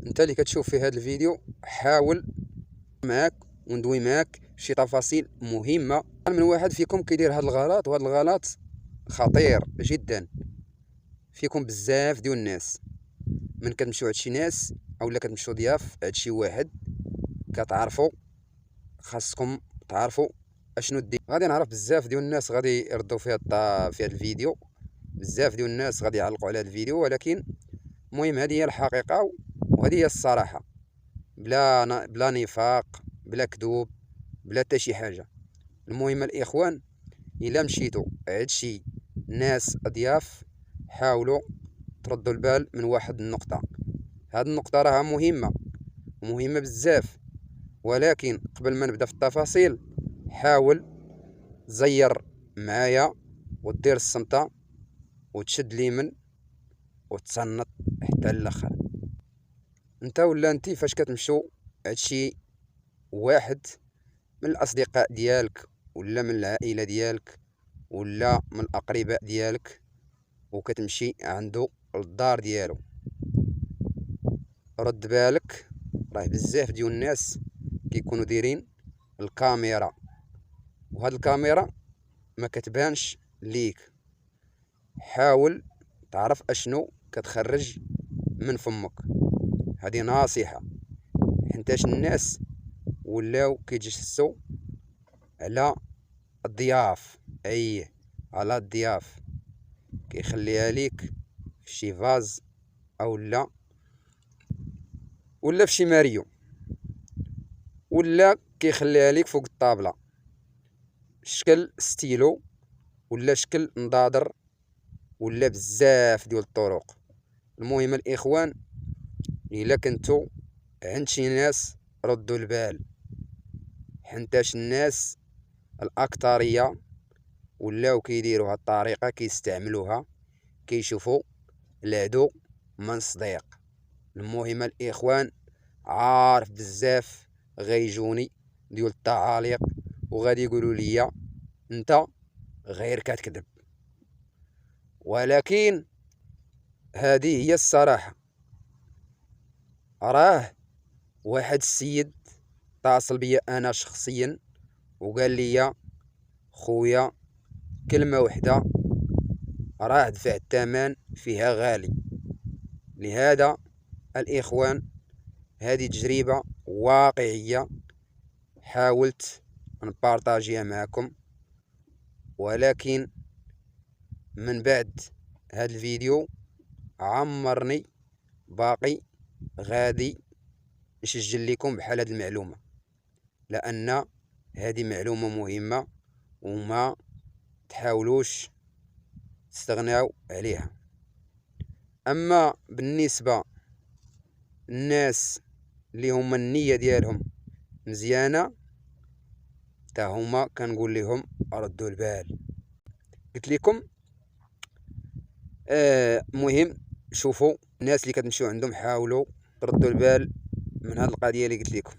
انت اللي كتشوف في هذا الفيديو حاول معاك وندوي معاك شي تفاصيل مهمه. من واحد فيكم كيدير هذا الغلط، وهذا الغلط خطير جدا فيكم بزاف ديال الناس. من كتمشيو عند شي ناس اولا كتمشيو ضياف عند شي واحد كتعرفوا، خاصكم تعرفوا اشنو دير. غادي نعرف بزاف ديال الناس غادي يردوا في هذا الفيديو، بزاف ديال الناس غادي يعلقوا على هذا الفيديو، ولكن المهم هذه هي الحقيقه وهذه هي الصراحه، بلا نفاق، بلا كذوب، بلا حتى شي حاجه. المهم الاخوان، الا مشيتوا عند شي ناس ضياف حاولوا تردوا البال من واحد النقطه. هذه النقطه راها مهمه بزاف، ولكن قبل ما نبدا في التفاصيل حاول تزير معايا ودير الصمته وتشد اليمين وتصنت حتى الاخر. انت ولا انتي فاش كتمشيو عند شي واحد من الاصدقاء ديالك ولا من العائله ديالك ولا من الاقرباء ديالك وكتمشي عنده للدار ديالو، رد بالك، راه بزاف ديال الناس كيكونوا دايرين الكاميرا، وهاد الكاميرا ما كتبانش ليك. حاول تعرف اشنو كتخرج من فمك. هذه نصيحه، حيتاش الناس ولاو كيتجسسوا على الضياف، على الضياف، كيخليها ليك في شي فاز ولا في شي ماريو، ولا كيخليها ليك فوق الطابله شكل ستيلو ولا شكل نضادر ولا بزاف ديال الطرق. المهم الاخوان، الا كنتو عند شي ناس ردوا البال، حنتاش الناس الاكثريه ولاو كيديروا هاد الطريقه، كيستعملوها، كيشوفوا العدو من صديق. المهم الاخوان، عارف بزاف غيجوني ديال التعاليق وغادي يقولوا لي انت غير كتكذب، ولكن هذه هي الصراحه. راه واحد السيد اتصل بيا انا شخصيا وقال لي خويا كلمه وحده راه دفع الثمن فيها غالي. لهذا الاخوان، هذه تجربه واقعيه حاولت نبارطاجيها معكم، ولكن من بعد هذا الفيديو عمرني باقي غادي نسجل لكم بحال هذه المعلومه، لان هذه معلومه مهمه وما تحاولوش تستغناو عليها. اما بالنسبه الناس اللي هما النيه ديالهم مزيانه، تا هما كنقول لهم ردوا البال. قلت لكم مهم شوفوا الناس اللي كتمشيو عندهم حاولوا تردوا البال من هذه القضيه اللي قلت لكم.